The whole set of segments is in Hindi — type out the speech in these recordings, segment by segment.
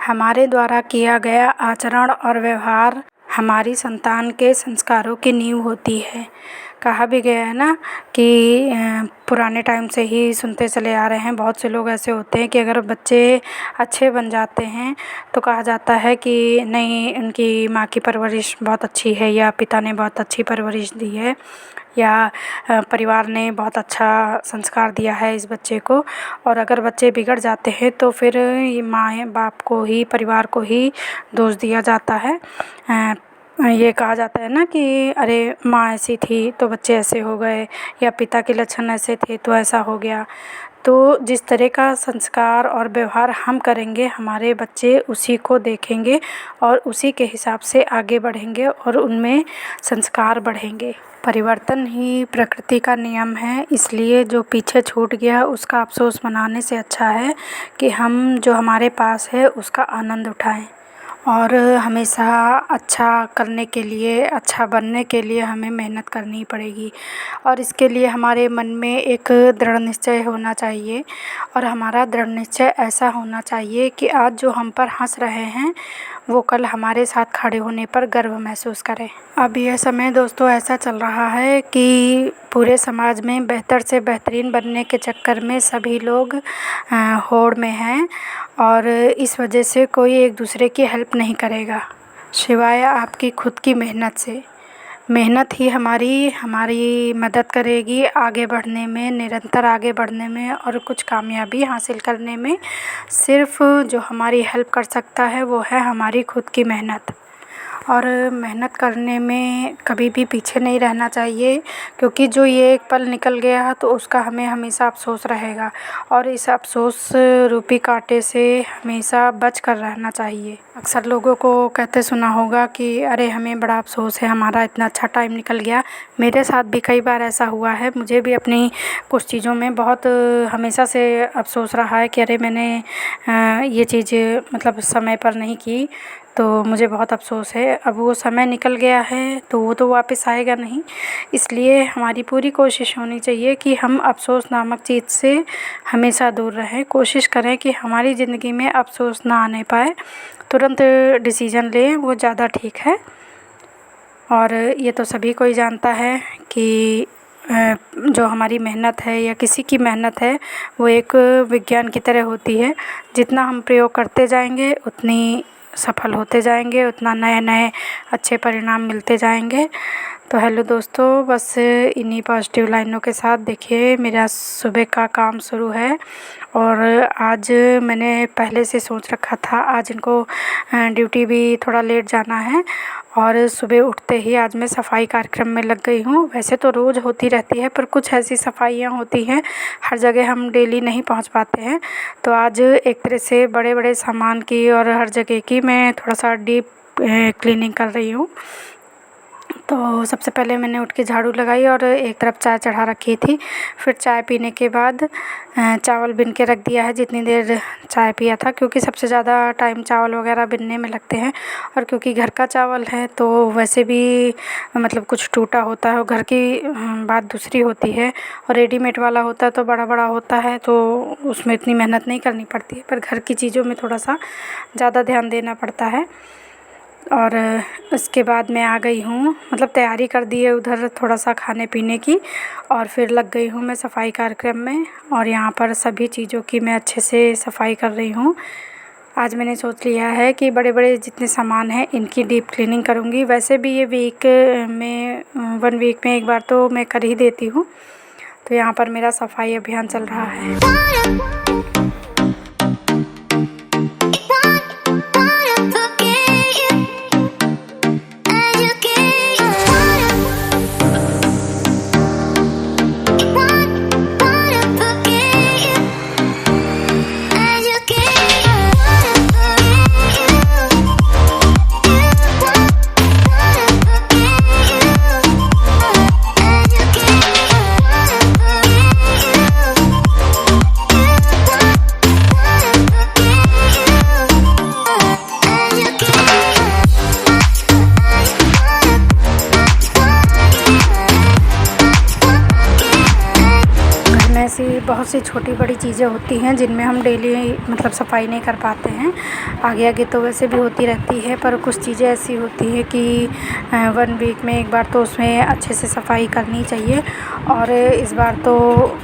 हमारे द्वारा किया गया आचरण और व्यवहार हमारी संतान के संस्कारों की नींव होती है। कहा भी गया है ना कि पुराने टाइम से ही सुनते चले आ रहे हैं, बहुत से लोग ऐसे होते हैं कि अगर बच्चे अच्छे बन जाते हैं तो कहा जाता है कि नहीं, उनकी माँ की परवरिश बहुत अच्छी है या पिता ने बहुत अच्छी परवरिश दी है या परिवार ने बहुत अच्छा संस्कार दिया है इस बच्चे को। और अगर बच्चे बिगड़ जाते हैं तो फिर ये माँ बाप को ही, परिवार को ही दोष दिया जाता है। ये कहा जाता है ना कि अरे माँ ऐसी थी तो बच्चे ऐसे हो गए, या पिता के लक्षण ऐसे थे तो ऐसा हो गया। तो जिस तरह का संस्कार और व्यवहार हम करेंगे, हमारे बच्चे उसी को देखेंगे और उसी के हिसाब से आगे बढ़ेंगे और उनमें संस्कार बढ़ेंगे। परिवर्तन ही प्रकृति का नियम है, इसलिए जो पीछे छूट गया उसका अफसोस मनाने से अच्छा है कि हम जो हमारे पास है उसका आनंद उठाएं। और हमेशा अच्छा करने के लिए, अच्छा बनने के लिए हमें मेहनत करनी पड़ेगी और इसके लिए हमारे मन में एक दृढ़ निश्चय होना चाहिए। और हमारा दृढ़ निश्चय ऐसा होना चाहिए कि आज जो हम पर हंस रहे हैं वो कल हमारे साथ खड़े होने पर गर्व महसूस करें। अब यह समय दोस्तों ऐसा चल रहा है कि पूरे समाज में बेहतर से बेहतरीन बनने के चक्कर में सभी लोग होड़ में हैं और इस वजह से कोई एक दूसरे की हेल्प नहीं करेगा सिवाय आपकी खुद की मेहनत से। मेहनत ही हमारी मदद करेगी आगे बढ़ने में, निरंतर आगे बढ़ने में और कुछ कामयाबी हासिल करने में। सिर्फ़ जो हमारी हेल्प कर सकता है वो है हमारी खुद की मेहनत। और मेहनत करने में कभी भी पीछे नहीं रहना चाहिए, क्योंकि जो ये एक पल निकल गया तो उसका हमें हमेशा अफ़सोस रहेगा और इस अफ़सोस रूपी कांटे से हमेशा बच कर रहना चाहिए। अक्सर लोगों को कहते सुना होगा कि अरे हमें बड़ा अफ़सोस है, हमारा इतना अच्छा टाइम निकल गया। मेरे साथ भी कई बार ऐसा हुआ है। मुझे भी अपनी कुछ चीज़ों में बहुत हमेशा से अफ़सोस रहा है कि अरे मैंने ये चीज़ मतलब समय पर नहीं की, तो मुझे बहुत अफ़सोस है। अब वो समय निकल गया है तो वो तो वापस आएगा नहीं, इसलिए हमारी पूरी कोशिश होनी चाहिए कि हम अफ़सोस नामक चीज़ से हमेशा दूर रहें। कोशिश करें कि हमारी ज़िंदगी में अफ़सोस ना आने पाए, तुरंत डिसीज़न लें, वो ज़्यादा ठीक है। और ये तो सभी कोई जानता है कि जो हमारी मेहनत है या किसी की मेहनत है वो एक विज्ञान की तरह होती है। जितना हम प्रयोग करते जाएंगे उतनी सफल होते जाएंगे, उतना नए अच्छे परिणाम मिलते जाएंगे। तो हेलो दोस्तों, बस इन्हीं पॉजिटिव लाइनों के साथ देखिए मेरा सुबह का काम शुरू है। और आज मैंने पहले से सोच रखा था, आज इनको ड्यूटी भी थोड़ा लेट जाना है और सुबह उठते ही आज मैं सफाई कार्यक्रम में लग गई हूँ। वैसे तो रोज़ होती रहती है, पर कुछ ऐसी सफाइयाँ होती हैं हर जगह हम डेली नहीं पहुँच पाते हैं। तो आज एक तरह से बड़े सामान की और हर जगह की मैं थोड़ा सा डीप क्लीनिंग कर रही हूँ। तो सबसे पहले मैंने उठ के झाड़ू लगाई और एक तरफ चाय चढ़ा रखी थी। फिर चाय पीने के बाद चावल बिन के रख दिया है जितनी देर चाय पिया था, क्योंकि सबसे ज़्यादा टाइम चावल वगैरह बिनने में लगते हैं। और क्योंकि घर का चावल है तो वैसे भी मतलब कुछ टूटा होता है, और घर की बात दूसरी होती है। और रेडीमेड वाला होता है तो बड़ा होता है तो उसमें इतनी मेहनत नहीं करनी पड़ती है, पर घर की चीज़ों में थोड़ा सा ज़्यादा ध्यान देना पड़ता है। और उसके बाद मैं आ गई हूँ, मतलब तैयारी कर दी है उधर थोड़ा सा खाने पीने की, और फिर लग गई हूँ मैं सफाई कार्यक्रम में। और यहाँ पर सभी चीज़ों की मैं अच्छे से सफाई कर रही हूँ। आज मैंने सोच लिया है कि बड़े जितने सामान हैं इनकी डीप क्लीनिंग करूँगी। वैसे भी ये वीक में 1 वीक में एक बार तो मैं कर ही देती हूँ। तो यहाँ पर मेरा सफाई अभियान चल रहा है। बहुत सी छोटी बड़ी चीज़ें होती हैं जिनमें हम डेली मतलब सफाई नहीं कर पाते हैं। आगे आगे तो वैसे भी होती रहती है, पर कुछ चीज़ें ऐसी होती हैं कि 1 वीक में एक बार तो उसमें अच्छे से सफाई करनी चाहिए। और इस बार तो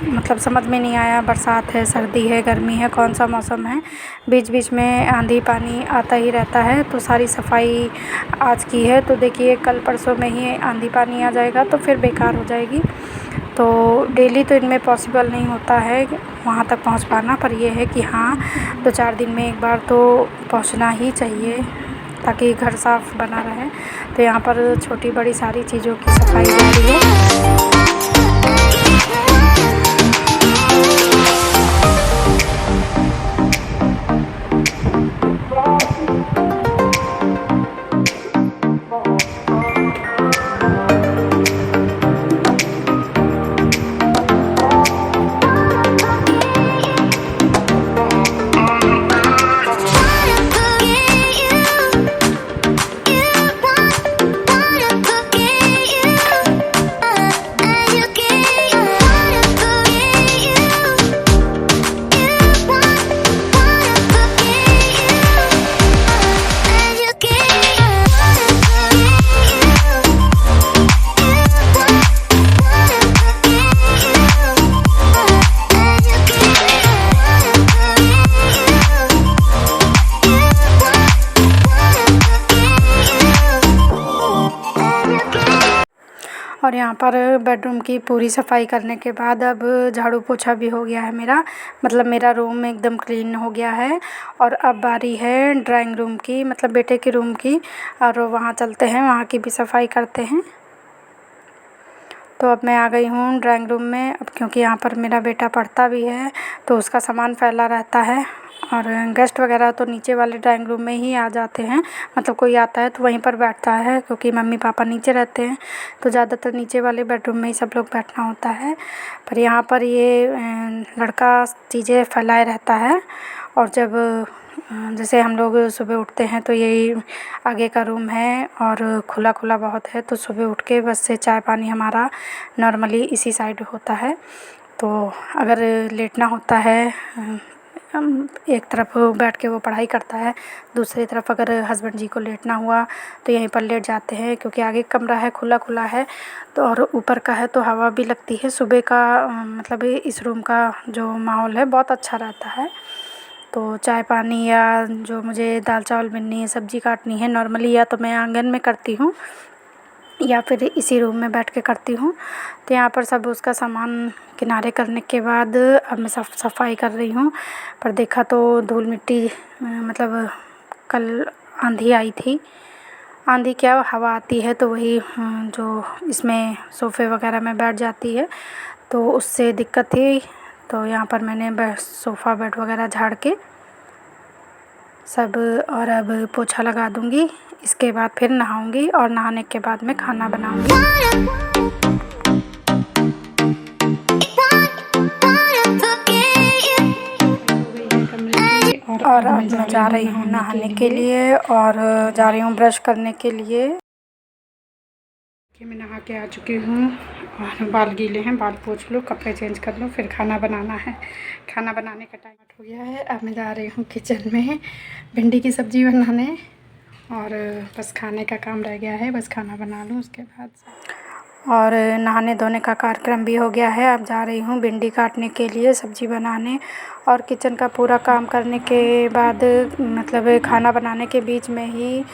मतलब समझ में नहीं आया, बरसात है, सर्दी है, गर्मी है, कौन सा मौसम है, बीच बीच में आंधी पानी आता ही रहता है। तो सारी सफाई आज की है तो देखिए कल परसों में ही आंधी पानी आ जाएगा तो फिर बेकार हो जाएगी। तो डेली तो इनमें पॉसिबल नहीं होता है वहाँ तक पहुँच पाना, पर यह है कि हाँ 2-4 दिन में एक बार तो पहुँचना ही चाहिए ताकि घर साफ़ बना रहे। तो यहाँ पर छोटी बड़ी सारी चीज़ों की सफाई हो रही है। और यहाँ पर बेडरूम की पूरी सफाई करने के बाद अब झाड़ू पोछा भी हो गया है मेरा, मतलब मेरा रूम एकदम क्लीन हो गया है। और अब बारी है ड्राइंग रूम की, मतलब बेटे के रूम की, और वहाँ चलते हैं, वहाँ की भी सफाई करते हैं। तो अब मैं आ गई हूँ ड्राइंग रूम में, अब क्योंकि यहाँ पर मेरा बेटा पढ़ता भी है तो उसका सामान फैला रहता है। और गेस्ट वगैरह तो नीचे वाले ड्राइंग रूम में ही आ जाते हैं, मतलब कोई आता है तो वहीं पर बैठता है, क्योंकि मम्मी पापा नीचे रहते हैं तो ज़्यादातर नीचे वाले बेडरूम में ही सब लोग बैठना होता है। पर यहाँ पर ये लड़का चीज़ें फैलाए रहता है। और जब जैसे हम लोग सुबह उठते हैं तो यही आगे का रूम है और खुला खुला बहुत है, तो सुबह उठ के बस से चाय पानी हमारा नॉर्मली इसी साइड होता है। तो अगर लेटना होता है, एक तरफ बैठ के वो पढ़ाई करता है, दूसरी तरफ अगर हस्बैंड जी को लेटना हुआ तो यहीं पर लेट जाते हैं, क्योंकि आगे कमरा है, खुला खुला है तो, और ऊपर का है तो हवा भी लगती है। सुबह का मतलब इस रूम का जो माहौल है बहुत अच्छा रहता है। तो चाय पानी या जो मुझे दाल चावल बननी है, सब्ज़ी काटनी है, नॉर्मली या तो मैं आंगन में करती हूँ या फिर इसी रूम में बैठ के करती हूँ। तो यहाँ पर सब उसका सामान किनारे करने के बाद अब मैं सफाई कर रही हूँ। पर देखा तो धूल मिट्टी, मतलब कल आंधी आई थी, आंधी क्या हवा आती है तो वही जो इसमें सोफ़े वगैरह में बैठ जाती है तो उससे दिक्कत थी। तो यहाँ पर मैंने सोफ़ा बेड वगैरह झाड़ के सब, और अब पोछा लगा दूँगी। इसके बाद फिर नहाऊँगी और नहाने के बाद मैं खाना बनाऊँगी। और अब मैं जा रही हूँ नहाने के लिए और जा रही हूँ ब्रश करने के लिए। कि मैं नहा के आ चुकी हूँ और बाल गीले हैं, बाल पोंछ लूँ, कपड़े चेंज कर लूँ, फिर खाना बनाना है। खाना बनाने का टाइम हो गया है। अब मैं जा रही हूँ किचन में भिंडी की सब्ज़ी बनाने, और बस खाने का काम रह गया है, बस खाना बना लूँ उसके बाद। और नहाने धोने का कार्यक्रम भी हो गया है। अब जा रही हूँ भिंडी काटने के लिए, सब्ज़ी बनाने, और किचन का पूरा काम करने के बाद मतलब खाना बनाने के बीच में ही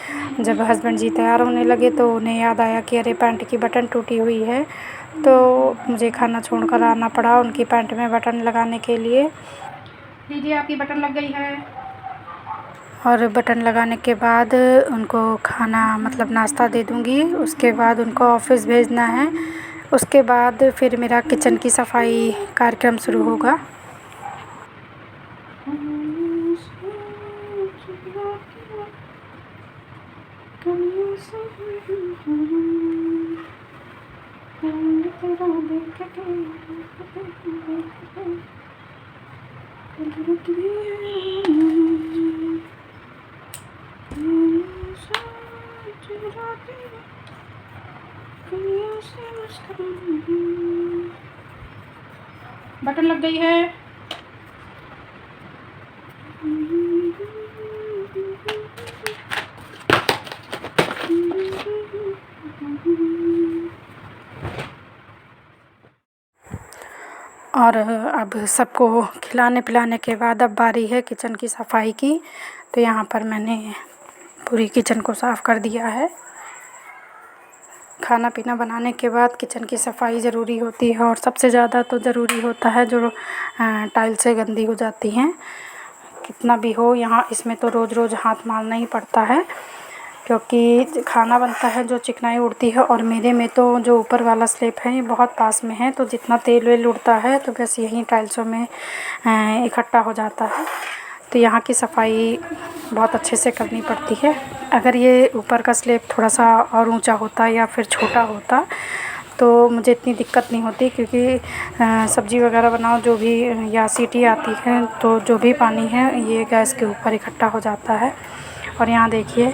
जब हस्बैंड जी तैयार होने लगे तो उन्हें याद आया कि अरे पैंट की बटन टूटी हुई है, तो मुझे खाना छोड़ कर आना पड़ा उनकी पैंट में बटन लगाने के लिए। लीजिए आपकी बटन लग गई है। और बटन लगाने के बाद उनको खाना मतलब नाश्ता दे दूँगी, उसके बाद उनको ऑफ़िस भेजना है, उसके बाद फिर मेरा किचन की सफाई कार्यक्रम शुरू होगा। बटन लग गई है। और अब सबको खिलाने पिलाने के बाद अब बारी है किचन की सफाई की। तो यहाँ पर मैंने पूरी किचन को साफ़ कर दिया है। खाना पीना बनाने के बाद किचन की सफाई ज़रूरी होती है और सबसे ज़्यादा तो ज़रूरी होता है जो टाइल्सें गंदी हो जाती हैं। कितना भी हो यहाँ इसमें तो रोज़ रोज़ हाथ मारना ही पड़ता है, क्योंकि खाना बनता है जो चिकनाई उड़ती है। और मेरे में तो जो ऊपर वाला स्लैब है ये बहुत पास में है, तो जितना तेल वेल उड़ता है तो बस यहीं टाइल्सों में इकट्ठा हो जाता है। तो यहाँ की सफाई बहुत अच्छे से करनी पड़ती है। अगर ये ऊपर का स्लैब थोड़ा सा और ऊंचा होता या फिर छोटा होता तो मुझे इतनी दिक्कत नहीं होती, क्योंकि सब्ज़ी वगैरह बनाओ जो भी या सीटी आती है तो जो भी पानी है ये गैस के ऊपर इकट्ठा हो जाता है। और यहाँ देखिए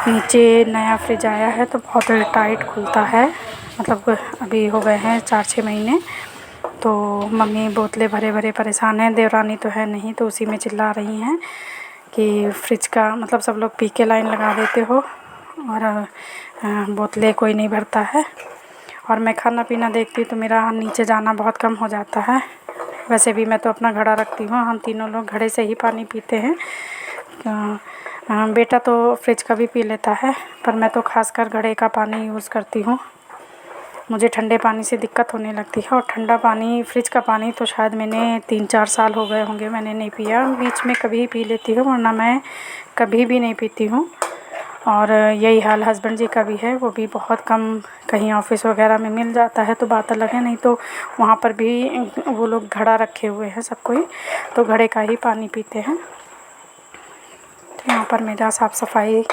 नीचे नया फ्रिज आया है तो बहुत टाइट खुलता है, मतलब अभी हो गए हैं 4-6 महीने। तो मम्मी बोतलें भरे भरे परेशान हैं, देवरानी तो है नहीं तो उसी में चिल्ला रही हैं कि फ्रिज का मतलब सब लोग पी के लाइन लगा देते हो और बोतलें कोई नहीं भरता है। और मैं खाना पीना देखती तो मेरा नीचे जाना बहुत कम हो जाता है। वैसे भी मैं तो अपना घड़ा रखती हूँ, हम तीनों लोग घड़े से ही पानी पीते हैं। बेटा तो फ्रिज का भी पी लेता है, पर मैं तो ख़ासकर घड़े का पानी यूज़ करती हूँ। मुझे ठंडे पानी से दिक्कत होने लगती है और ठंडा पानी फ्रिज का पानी तो शायद मैंने 3-4 साल हो गए होंगे मैंने नहीं पिया। बीच में कभी पी लेती हूँ वरना मैं कभी भी नहीं पीती हूँ। और यही हाल हस्बैंड जी का भी है, वो भी बहुत कम कहीं ऑफ़िस वगैरह में मिल जाता है तो बात अलग है, नहीं तो वहाँ पर भी वो लोग घड़ा रखे हुए हैं सब कोई, तो घड़े का ही पानी पीते हैं। तो यहाँ पर मेरा साफ़ सफाई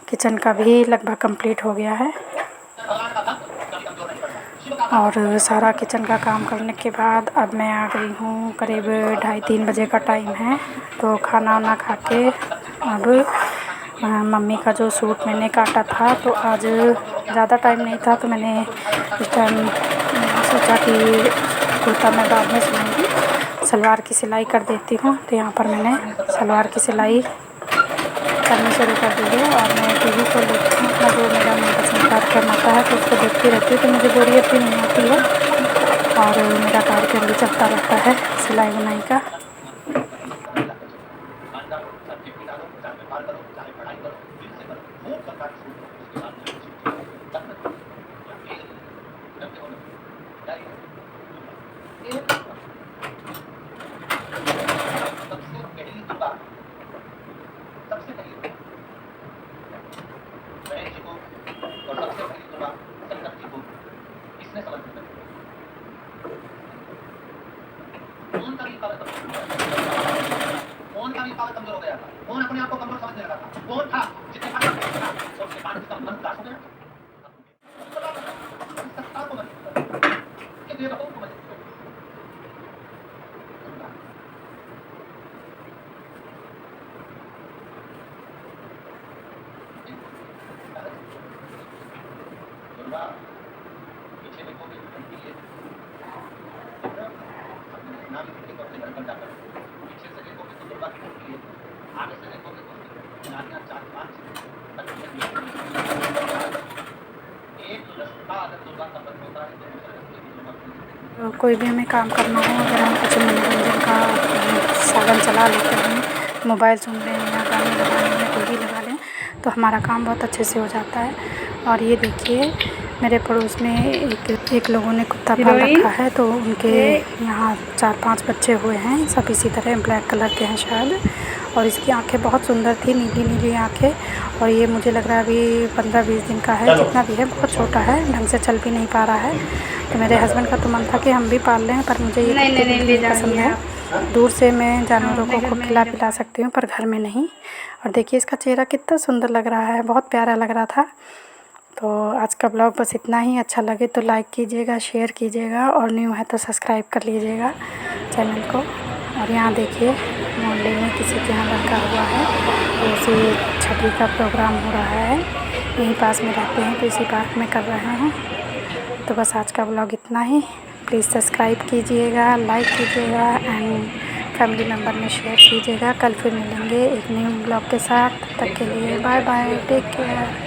किचन का भी लगभग कंप्लीट हो गया है। और सारा किचन का काम करने के बाद अब मैं आ गई हूँ, करीब 2:30-3 बजे का टाइम है। तो खाना वाना खा के अब मम्मी का जो सूट मैंने काटा था तो आज ज़्यादा टाइम नहीं था तो मैंने इस टाइम सोचा कि कुर्ता मैं बाद में सिलूँगी, सलवार की सिलाई कर देती हूँ। तो यहाँ पर मैंने सलवार की सिलाई करनी शुरू कर दी है और मैं टीवी को देखती हूँ अपना जो मेरा मनपसंद कार्यक्रम आता है तो उसको देखती रहती हूँ, तो मुझे बोरियत भी नहीं होती है और मेरा कार्यक्रम भी चलता रहता है सिलाई बुनाई का। फोन का भी पावर कमजोर हो गया था। फोन अपने आप को कमजोर समझने लगा था। फोन था जितने पास था तो उसके पास उसका मन उदास हो गया। सरकार को कि ये बताओ को पीछे देखोगे तो नाम लिखने को अपने घर पर जाकर पीछे से देखोगे तो दुर्गा की मूर्ति है, आगे से देखोगे तो नारियां 4-5 एक रास्ता अगर दुर्गा का बंद होता है तो दूसरे रास्ते की दुर्गा। तो कोई भी हमें काम करना हो, अगर हम कुछ मनोरंजन का साधन चला लेते हैं, मोबाइल सुन रहे हैं या गाने लगा लें या टीवी लगा लें तो हमारा काम बहुत अच्छे से हो जाता है। और ये देखिए मेरे पड़ोस में एक लोगों ने कुत्ता पाल रखा है तो उनके यहाँ 4-5 बच्चे हुए हैं, सब इसी तरह ब्लैक कलर के हैं शायद। और इसकी आंखें बहुत सुंदर थी, नीली नीली आंखें। और ये मुझे लग रहा है अभी 15-20 दिन का है, जितना भी है बहुत छोटा है, ढंग से चल भी नहीं पा रहा है। तो मेरे हस्बैंड का तो मन था कि हम भी पाल लें, पर मुझे ये नहीं पसंद है। दूर से मैं जानवरों को खूब खिला पिला सकती हूँ पर घर में नहीं। और देखिए इसका चेहरा कितना सुंदर लग रहा है, बहुत प्यारा लग रहा था। तो आज का ब्लॉग बस इतना ही। अच्छा लगे तो लाइक कीजिएगा, शेयर कीजिएगा और न्यू है तो सब्सक्राइब कर लीजिएगा चैनल को। और यहाँ देखिए मोहल्ले में किसी के यहाँ लड़का हुआ है तो उसी छठी का प्रोग्राम हो रहा है, यहीं पास में रहते हैं तो इसी पार्क में कर रहे हैं। तो बस आज का ब्लॉग इतना ही। प्लीज़ सब्सक्राइब कीजिएगा, लाइक कीजिएगा एंड फैमिली मेम्बर में शेयर कीजिएगा। कल फिर मिलेंगे एक न्यू ब्लॉग के साथ, तब तक के लिए बाय बाय, टेक केयर।